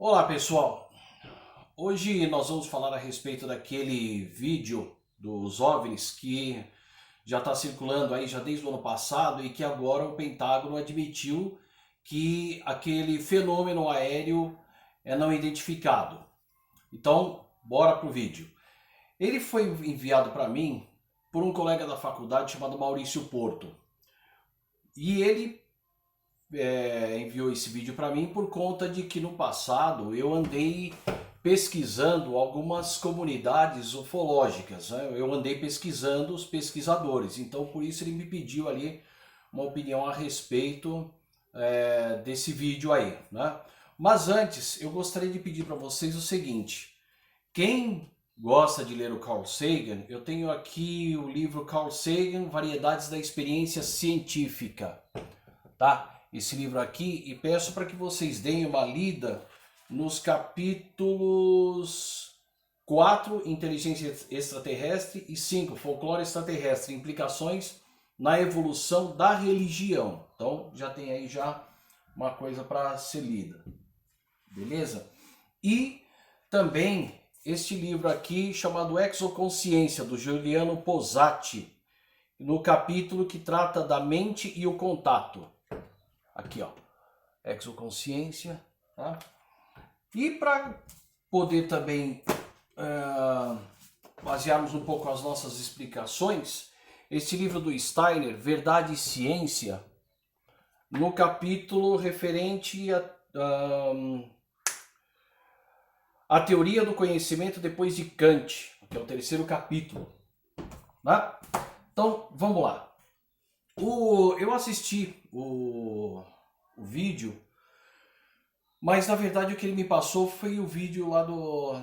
Olá pessoal, hoje nós vamos falar a respeito daquele vídeo dos OVNIs que já está circulando aí já desde o ano passado e que agora o Pentágono admitiu que aquele fenômeno aéreo é não identificado. Então, bora pro vídeo. Ele foi enviado para mim por um colega da faculdade chamado Maurício Porto. E ele enviou esse vídeo para mim por conta de que no passado eu andei pesquisando algumas comunidades ufológicas, né? Eu andei pesquisando os pesquisadores, então por isso ele me pediu ali uma opinião a respeito desse vídeo aí, né? Mas antes eu gostaria de pedir para vocês o seguinte: quem gosta de ler o Carl Sagan, eu tenho aqui o livro Carl Sagan, Variedades da Experiência Científica, tá? Esse livro aqui, e peço para que vocês deem uma lida nos capítulos 4, Inteligência Extraterrestre, e 5, Folclore Extraterrestre, Implicações na Evolução da Religião. Então já tem aí já uma coisa para ser lida, beleza? E também este livro aqui chamado Exoconsciência, do Giuliano Posati, no capítulo que trata da mente e o contato. Aqui, ó, Exoconsciência, tá? E para poder também basearmos um pouco as nossas explicações, este livro do Steiner, Verdade e Ciência, no capítulo referente a teoria do conhecimento depois de Kant, que é o terceiro capítulo, né? Então, vamos lá. Eu assisti o vídeo, mas na verdade o que ele me passou foi o vídeo lá do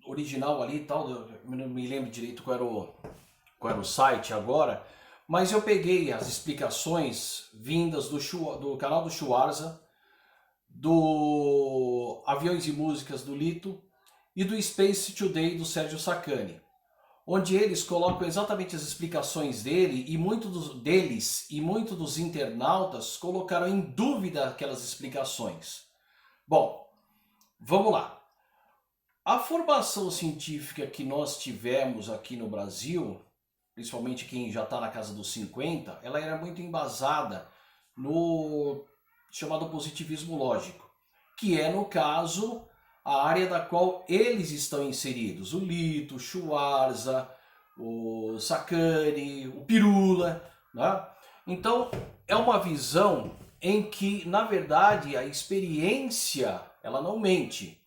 original ali e tal, eu não me lembro direito qual era o site agora, mas eu peguei as explicações vindas do canal do Schwarza, do Aviões e Músicas do Lito e do Space Today do Sérgio Sacani, onde eles colocam exatamente as explicações dele e muitos dos internautas colocaram em dúvida aquelas explicações. Bom, vamos lá. A formação científica que nós tivemos aqui no Brasil, principalmente quem já está na casa dos 50, ela era muito embasada no chamado positivismo lógico, que é, no caso, a área da qual eles estão inseridos. O Lito, o Schwarza, o Sacani, o Pirula, né? Então, é uma visão em que, na verdade, a experiência, ela não mente.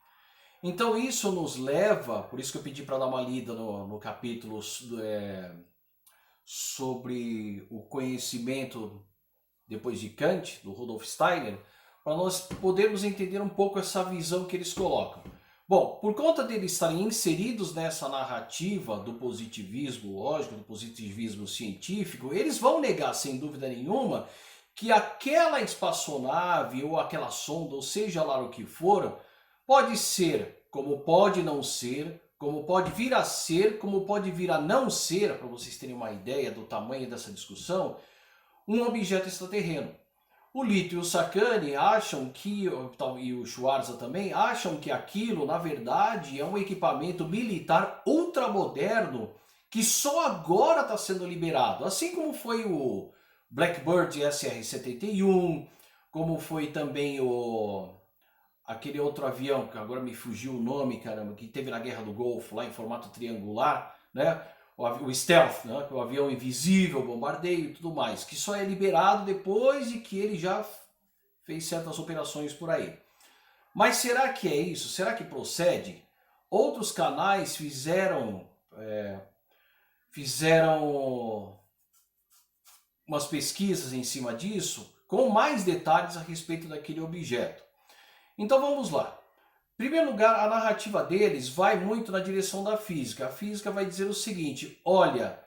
Então isso nos leva, por isso que eu pedi para dar uma lida no capítulo sobre o conhecimento depois de Kant, do Rudolf Steiner, para nós podermos entender um pouco essa visão que eles colocam. Bom, por conta deles estarem inseridos nessa narrativa do positivismo lógico, do positivismo científico, eles vão negar, sem dúvida nenhuma, que aquela espaçonave ou aquela sonda, ou seja lá o que for, pode ser, como pode não ser, como pode vir a ser, como pode vir a não ser, para vocês terem uma ideia do tamanho dessa discussão, um objeto extraterreno. O Lito e o Sacani acham que, e o Schwarza também, acham que aquilo, na verdade, é um equipamento militar ultramoderno que só agora está sendo liberado. Assim como foi o Blackbird SR-71, como foi também aquele outro avião, que agora me fugiu o nome, caramba, que teve na Guerra do Golfo, lá em formato triangular, né? O Stealth, né? O avião invisível, bombardeio e tudo mais, que só é liberado depois de que ele já fez certas operações por aí. Mas será que é isso? Será que procede? Outros canais fizeram umas pesquisas em cima disso, com mais detalhes a respeito daquele objeto. Então vamos lá. Em primeiro lugar, a narrativa deles vai muito na direção da física. A física vai dizer o seguinte: olha,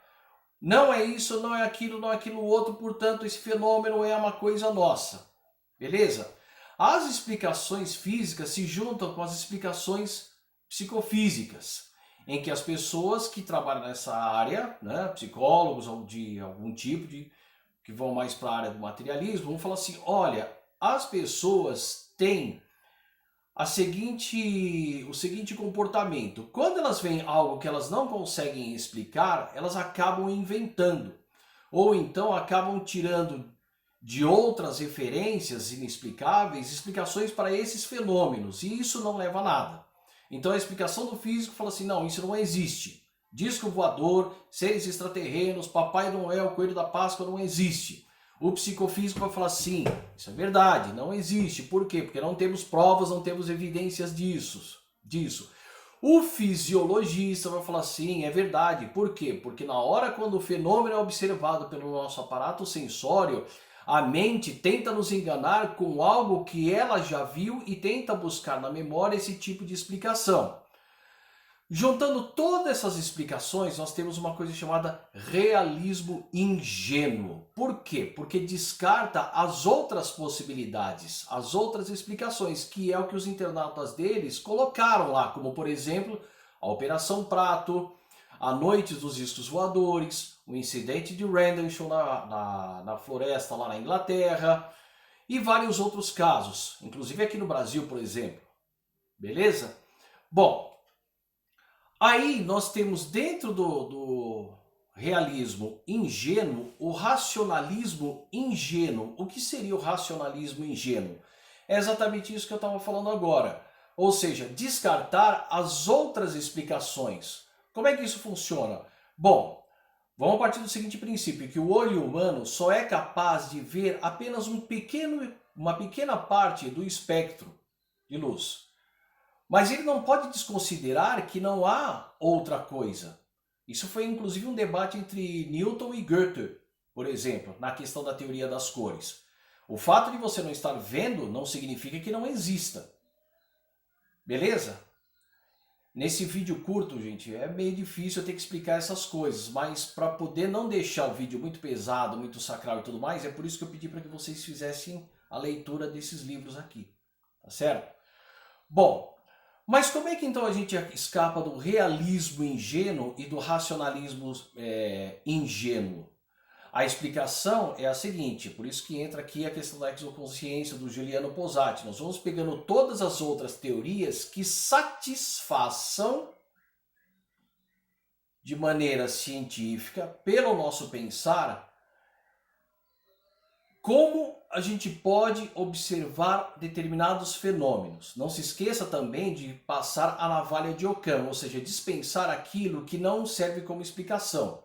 não é isso, não é aquilo, não é aquilo outro, portanto esse fenômeno é uma coisa nossa. Beleza? As explicações físicas se juntam com as explicações psicofísicas, em que as pessoas que trabalham nessa área, né, psicólogos ou de algum tipo, que vão mais para a área do materialismo, vão falar assim: olha, as pessoas têm o seguinte comportamento. Quando elas veem algo que elas não conseguem explicar, elas acabam inventando. Ou então acabam tirando de outras referências inexplicáveis explicações para esses fenômenos. E isso não leva a nada. Então a explicação do físico fala assim, não, isso não existe. Disco voador, seres extraterrenos, Papai Noel, Coelho da Páscoa não existe. O psicofísico vai falar assim, isso é verdade, não existe. Por quê? Porque não temos provas, não temos evidências disso. O fisiologista vai falar assim, é verdade. Por quê? Porque na hora quando o fenômeno é observado pelo nosso aparato sensório, a mente tenta nos enganar com algo que ela já viu e tenta buscar na memória esse tipo de explicação. Juntando todas essas explicações, nós temos uma coisa chamada realismo ingênuo. Por quê? Porque descarta as outras possibilidades, as outras explicações, que é o que os internautas deles colocaram lá, como por exemplo, a Operação Prato, a Noite dos Discos Voadores, o incidente de Rendlesham na floresta lá na Inglaterra e vários outros casos, inclusive aqui no Brasil, por exemplo. Beleza? Bom, aí nós temos dentro do realismo ingênuo o racionalismo ingênuo. O que seria o racionalismo ingênuo? É exatamente isso que eu estava falando agora. Ou seja, descartar as outras explicações. Como é que isso funciona? Bom, vamos partir do seguinte princípio, que o olho humano só é capaz de ver apenas uma pequena parte do espectro de luz. Mas ele não pode desconsiderar que não há outra coisa. Isso foi inclusive um debate entre Newton e Goethe, por exemplo, na questão da teoria das cores. O fato de você não estar vendo não significa que não exista. Beleza? Nesse vídeo curto, gente, é meio difícil eu ter que explicar essas coisas, mas para poder não deixar o vídeo muito pesado, muito sacral e tudo mais, é por isso que eu pedi para que vocês fizessem a leitura desses livros aqui, tá certo? Bom, mas como é que então a gente escapa do realismo ingênuo e do racionalismo ingênuo? A explicação é a seguinte, por isso que entra aqui a questão da exoconsciência do Giuliano Posati. Nós vamos pegando todas as outras teorias que satisfaçam de maneira científica, pelo nosso pensar, como a gente pode observar determinados fenômenos. Não se esqueça também de passar a navalha de Ockham, ou seja, dispensar aquilo que não serve como explicação.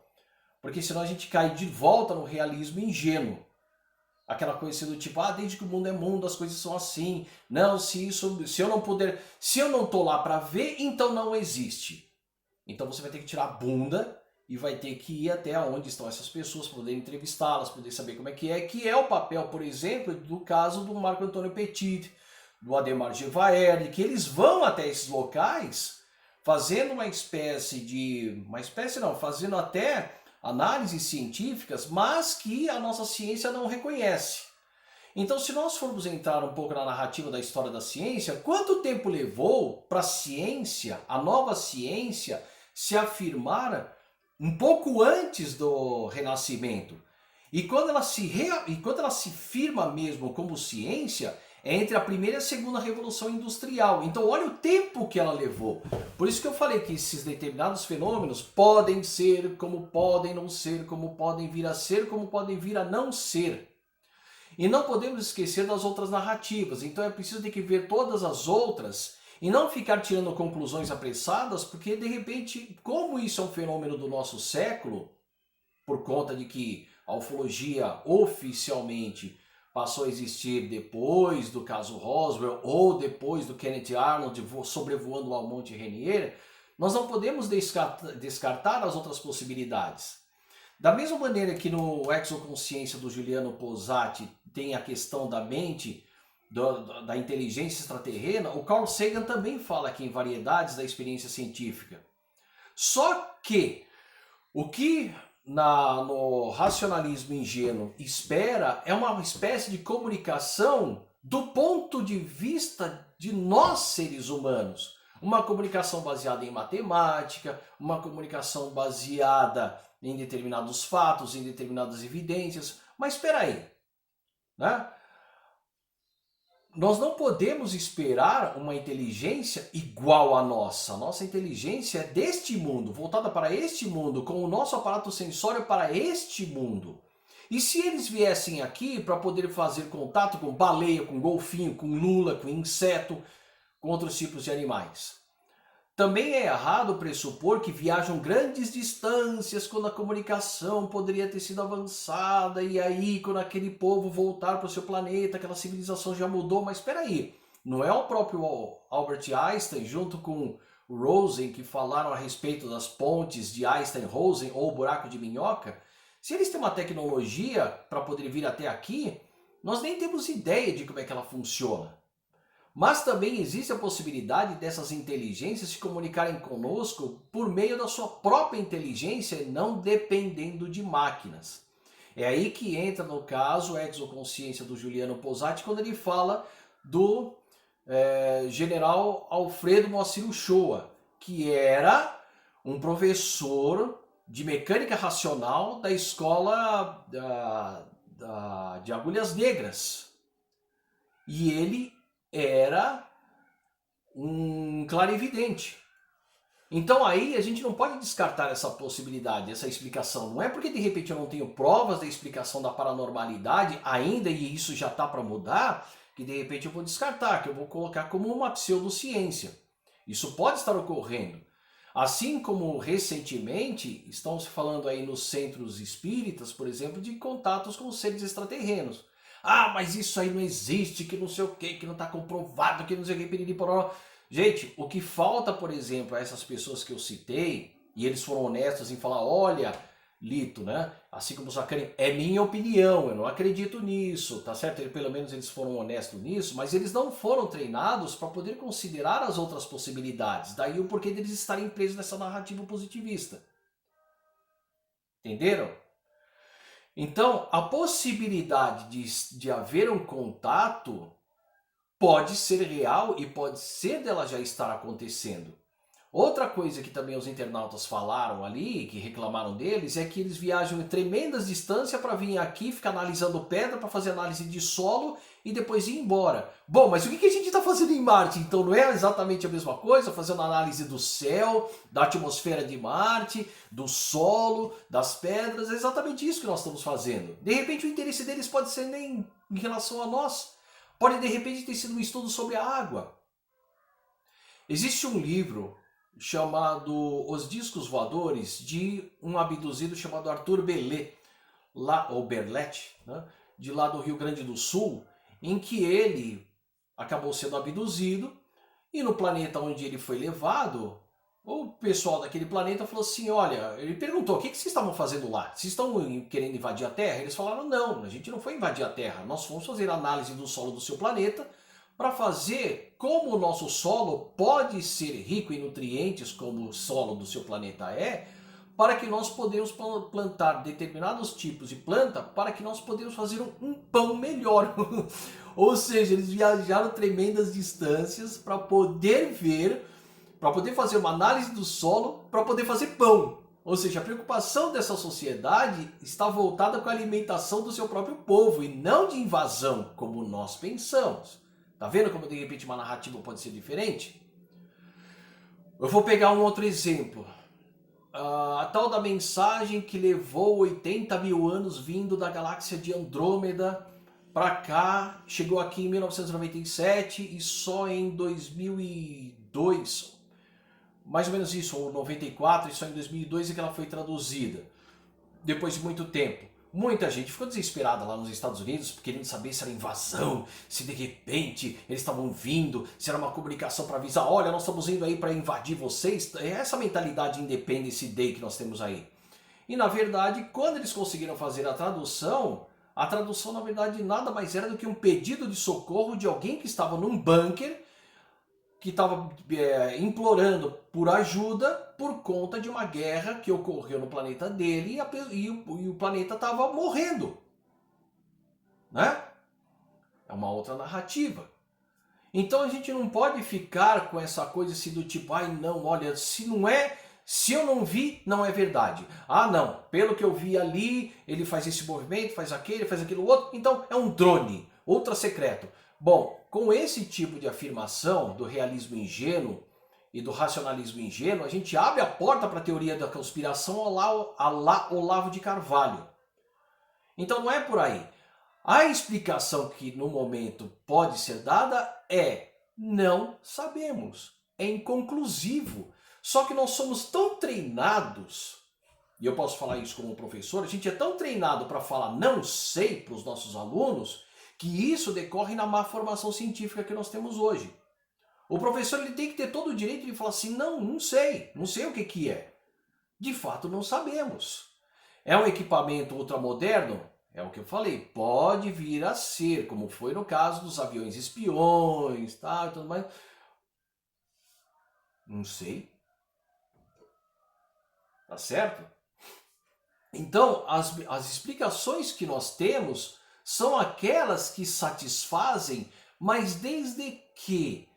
Porque senão a gente cai de volta no realismo ingênuo. Aquela coisa do tipo, desde que o mundo é mundo, as coisas são assim. Não, se eu não tô lá para ver, então não existe. Então você vai ter que tirar a bunda e vai ter que ir até onde estão essas pessoas, poder entrevistá-las, poder saber como é, que é o papel, por exemplo, do caso do Marco Antônio Petit, do Ademar Gevaerd, que eles vão até esses locais fazendo fazendo até análises científicas, mas que a nossa ciência não reconhece. Então, se nós formos entrar um pouco na narrativa da história da ciência, quanto tempo levou para a ciência, a nova ciência, se afirmar um pouco antes do Renascimento? E quando ela se firma mesmo como ciência, é entre a primeira e a segunda Revolução Industrial. Então olha o tempo que ela levou. Por isso que eu falei que esses determinados fenômenos podem ser, como podem não ser, como podem vir a ser, como podem vir a não ser. E não podemos esquecer das outras narrativas. Então é preciso ter que ver todas as outras e não ficar tirando conclusões apressadas, porque de repente, como isso é um fenômeno do nosso século, por conta de que a ufologia oficialmente passou a existir depois do caso Roswell ou depois do Kenneth Arnold sobrevoando ao Monte Rainier, nós não podemos descartar as outras possibilidades. Da mesma maneira que no Exoconsciência do Giuliano Posati tem a questão da mente, da inteligência extraterrena, o Carl Sagan também fala aqui em Variedades da Experiência Científica. Só que o que no racionalismo ingênuo espera é uma espécie de comunicação do ponto de vista de nós seres humanos. Uma comunicação baseada em matemática, uma comunicação baseada em determinados fatos, em determinadas evidências. Mas espera aí, né? nós não podemos esperar uma inteligência igual à nossa. Nossa inteligência é deste mundo, voltada para este mundo, com o nosso aparato sensório para este mundo. E se eles viessem aqui para poder fazer contato com baleia, com golfinho, com lula, com inseto, com outros tipos de animais? Também é errado pressupor que viajam grandes distâncias quando a comunicação poderia ter sido avançada e aí quando aquele povo voltar para o seu planeta, aquela civilização já mudou. Mas espera aí, não é o próprio Albert Einstein junto com o Rosen que falaram a respeito das pontes de Einstein-Rosen ou buraco de minhoca? Se eles têm uma tecnologia para poder vir até aqui, nós nem temos ideia de como é que ela funciona. Mas também existe a possibilidade dessas inteligências se comunicarem conosco por meio da sua própria inteligência, não dependendo de máquinas. É aí que entra, no caso, a exoconsciência do Juliano Posati, quando ele fala do general Alfredo Moacir Uchoa, que era um professor de mecânica racional da escola de Agulhas Negras. E ele era um clarividente. Então aí a gente não pode descartar essa possibilidade, essa explicação. Não é porque de repente eu não tenho provas da explicação da paranormalidade ainda e isso já está para mudar, que de repente eu vou descartar, que eu vou colocar como uma pseudociência. Isso pode estar ocorrendo. Assim como recentemente estão se falando aí nos centros espíritas, por exemplo, de contatos com seres extraterrenos. Ah, mas isso aí não existe, que não sei o que não está comprovado, que não sei o que, piriri, pororó. Gente, o que falta, por exemplo, a essas pessoas que eu citei, e eles foram honestos em falar, olha, Lito, né? Assim como o Sacani, é minha opinião, eu não acredito nisso, tá certo? Pelo menos eles foram honestos nisso, mas eles não foram treinados para poder considerar as outras possibilidades. Daí o porquê deles estarem presos nessa narrativa positivista. Entenderam? Então, a possibilidade de haver um contato pode ser real e pode ser dela já estar acontecendo. Outra coisa que também os internautas falaram ali, que reclamaram deles, é que eles viajam em tremendas distâncias para vir aqui, ficar analisando pedra, para fazer análise de solo e depois ir embora. Bom, mas o que a gente está fazendo em Marte? Então não é exatamente a mesma coisa? Fazendo análise do céu, da atmosfera de Marte, do solo, das pedras, é exatamente isso que nós estamos fazendo. De repente o interesse deles pode ser nem em relação a nós. Pode de repente ter sido um estudo sobre a água. Existe um livro chamado Os Discos Voadores, de um abduzido chamado Arthur Bellet, ou Berlet, né, de lá do Rio Grande do Sul, em que ele acabou sendo abduzido e no planeta onde ele foi levado, o pessoal daquele planeta falou assim, olha, ele perguntou, o que vocês estavam fazendo lá? Vocês estão querendo invadir a Terra? Eles falaram, não, a gente não foi invadir a Terra, nós fomos fazer análise do solo do seu planeta para fazer como o nosso solo pode ser rico em nutrientes, como o solo do seu planeta é, para que nós podemos plantar determinados tipos de planta, para que nós podemos fazer um pão melhor. Ou seja, eles viajaram tremendas distâncias para poder ver, para poder fazer uma análise do solo, para poder fazer pão. Ou seja, a preocupação dessa sociedade está voltada com a alimentação do seu próprio povo e não de invasão, como nós pensamos. Tá vendo como de repente uma narrativa pode ser diferente? Eu vou pegar um outro exemplo. A tal da mensagem que levou 80 mil anos vindo da galáxia de Andrômeda para cá, chegou aqui em 1997 e só em 2002, mais ou menos isso, ou 94, e só em 2002 é que ela foi traduzida, depois de muito tempo. Muita gente ficou desesperada lá nos Estados Unidos, querendo saber se era invasão, se de repente eles estavam vindo, se era uma comunicação para avisar, olha, nós estamos indo aí para invadir vocês. É essa mentalidade Independence Day que nós temos aí. E na verdade, quando eles conseguiram fazer a tradução na verdade nada mais era do que um pedido de socorro de alguém que estava num bunker, que estava implorando por ajuda por conta de uma guerra que ocorreu no planeta dele e o planeta estava morrendo. Né? É uma outra narrativa. Então a gente não pode ficar com essa coisa assim do tipo, ai não, olha, se eu não vi, não é verdade. Ah não, pelo que eu vi ali, ele faz esse movimento, faz aquele, faz aquilo outro, então é um drone, ultra secreto. Bom, com esse tipo de afirmação do realismo ingênuo e do racionalismo ingênuo, a gente abre a porta para a teoria da conspiração a lá Olavo de Carvalho. Então não é por aí. A explicação que no momento pode ser dada é: não sabemos. É inconclusivo. Só que nós somos tão treinados, e eu posso falar isso como professor, a gente é tão treinado para falar não sei para os nossos alunos, que isso decorre na má formação científica que nós temos hoje. O professor ele tem que ter todo o direito de falar assim: não sei o que é. De fato não sabemos. É um equipamento ultramoderno? É o que eu falei, pode vir a ser, como foi no caso dos aviões espiões, tá, e tudo mais. Não sei. Tá certo? Então, as explicações que nós temos são aquelas que satisfazem, mas desde que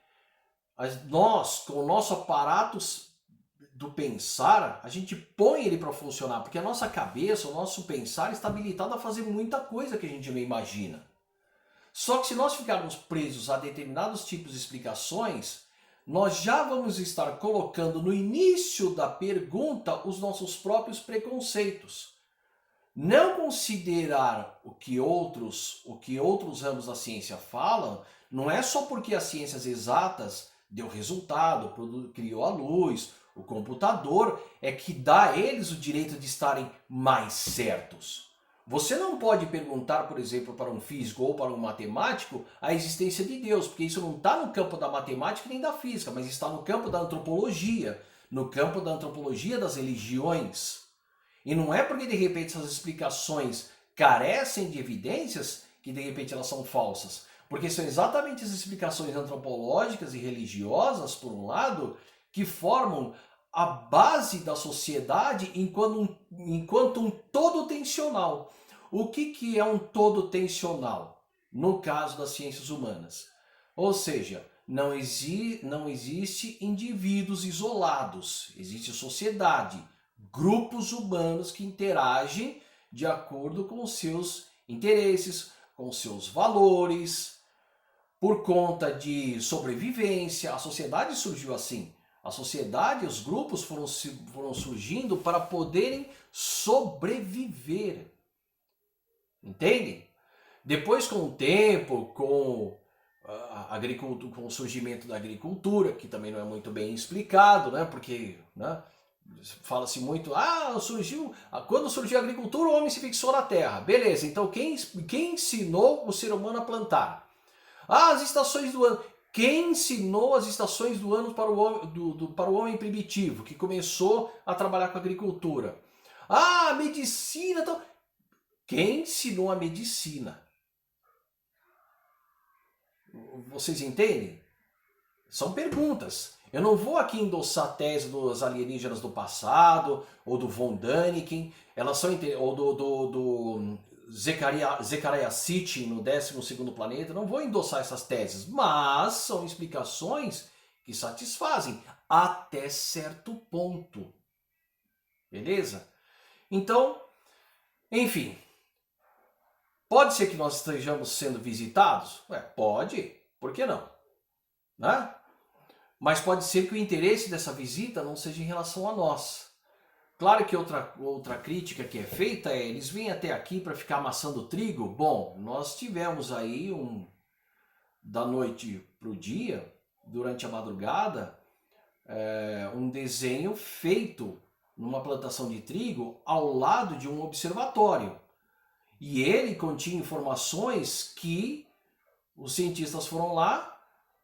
nós, com o nosso aparato do pensar, a gente põe ele para funcionar, porque a nossa cabeça, o nosso pensar está habilitado a fazer muita coisa que a gente não imagina. Só que se nós ficarmos presos a determinados tipos de explicações, nós já vamos estar colocando no início da pergunta os nossos próprios preconceitos. Não considerar o que outros ramos da ciência falam, não é só porque as ciências exatas deu resultado, criou a luz, o computador, é que dá a eles o direito de estarem mais certos. Você não pode perguntar, por exemplo, para um físico ou para um matemático a existência de Deus, porque isso não está no campo da matemática nem da física, mas está no campo da antropologia, no campo da antropologia das religiões. E não é porque de repente essas explicações carecem de evidências que de repente elas são falsas, porque são exatamente as explicações antropológicas e religiosas, por um lado, que formam a base da sociedade enquanto um todo tensional. O que é um todo tensional? No caso das ciências humanas. Ou seja, não existe indivíduos isolados, existe sociedade, grupos humanos que interagem de acordo com os seus interesses, com os seus valores, por conta de sobrevivência. A sociedade surgiu assim. A sociedade, os grupos foram surgindo para poderem sobreviver. Entendem? Depois, com o tempo, com com o surgimento da agricultura, que também não é muito bem explicado, né? Porque fala-se muito, quando surgiu a agricultura, o homem se fixou na terra. Beleza, então quem ensinou o ser humano a plantar? As estações do ano. Quem ensinou as estações do ano para o homem primitivo, que começou a trabalhar com a agricultura? A medicina. Então... Quem ensinou a medicina? Vocês entendem? São perguntas. Eu não vou aqui endossar a tese dos alienígenas do passado, ou do von Däniken, ou do Zecharia Sitchin no 12º planeta. Não vou endossar essas teses, mas são explicações que satisfazem até certo ponto. Beleza? Então, enfim, pode ser que nós estejamos sendo visitados? Pode, por que não? Né? Mas pode ser que o interesse dessa visita não seja em relação a nós. Claro que outra crítica que é feita é: eles vêm até aqui para ficar amassando trigo? Bom, nós tivemos aí da noite para o dia, durante a madrugada, um desenho feito numa plantação de trigo ao lado de um observatório. E ele continha informações que os cientistas foram lá,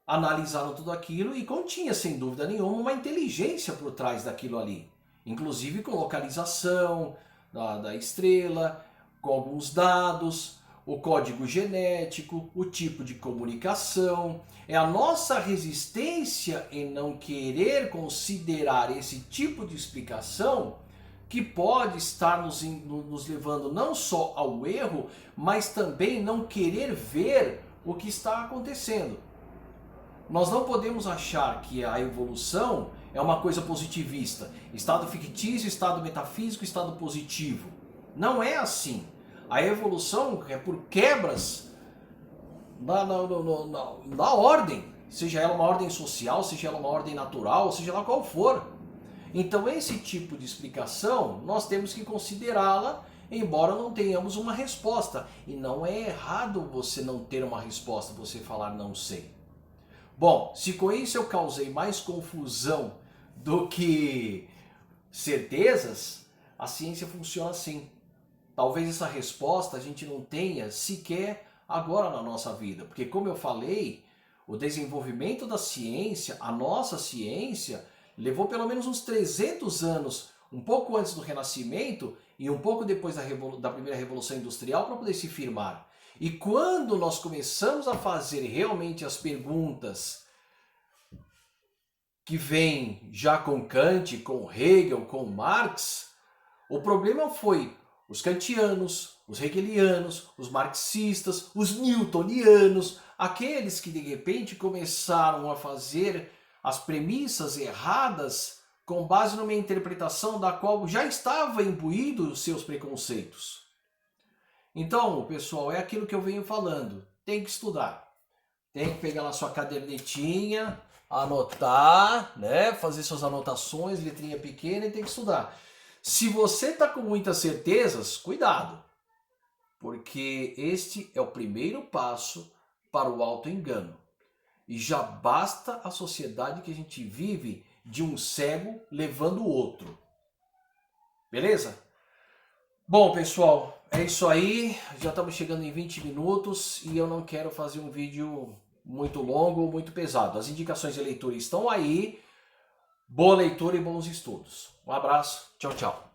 analisaram tudo aquilo e continha, sem dúvida nenhuma, uma inteligência por trás daquilo ali. Inclusive com localização da estrela, com alguns dados, o código genético, o tipo de comunicação. É a nossa resistência em não querer considerar esse tipo de explicação que pode estar nos levando não só ao erro, mas também não querer ver o que está acontecendo. Nós não podemos achar que a evolução é uma coisa positivista. Estado fictício, estado metafísico, estado positivo. Não é assim. A evolução é por quebras na ordem, seja ela uma ordem social, seja ela uma ordem natural, seja lá qual for. Então esse tipo de explicação nós temos que considerá-la, embora não tenhamos uma resposta. E não é errado você não ter uma resposta, você falar não sei. Bom, se com isso eu causei mais confusão do que certezas, a ciência funciona assim. Talvez essa resposta a gente não tenha sequer agora na nossa vida, porque como eu falei, o desenvolvimento da ciência, a nossa ciência, levou pelo menos uns 300 anos, um pouco antes do Renascimento e um pouco depois da primeira Revolução Industrial, para poder se firmar. E quando nós começamos a fazer realmente as perguntas que vêm já com Kant, com Hegel, com Marx, o problema foi os kantianos, os hegelianos, os marxistas, os newtonianos, aqueles que de repente começaram a fazer as premissas erradas com base numa interpretação da qual já estava imbuído os seus preconceitos. Então, pessoal, é aquilo que eu venho falando. Tem que estudar. Tem que pegar na sua cadernetinha, anotar, né? Fazer suas anotações, letrinha pequena, e tem que estudar. Se você está com muitas certezas, cuidado. Porque este é o primeiro passo para o auto-engano. E já basta a sociedade que a gente vive de um cego levando o outro. Beleza? Bom, pessoal, é isso aí. Já estamos chegando em 20 minutos e eu não quero fazer um vídeo muito longo ou muito pesado. As indicações de leitura estão aí. Boa leitura e bons estudos. Um abraço. Tchau, tchau.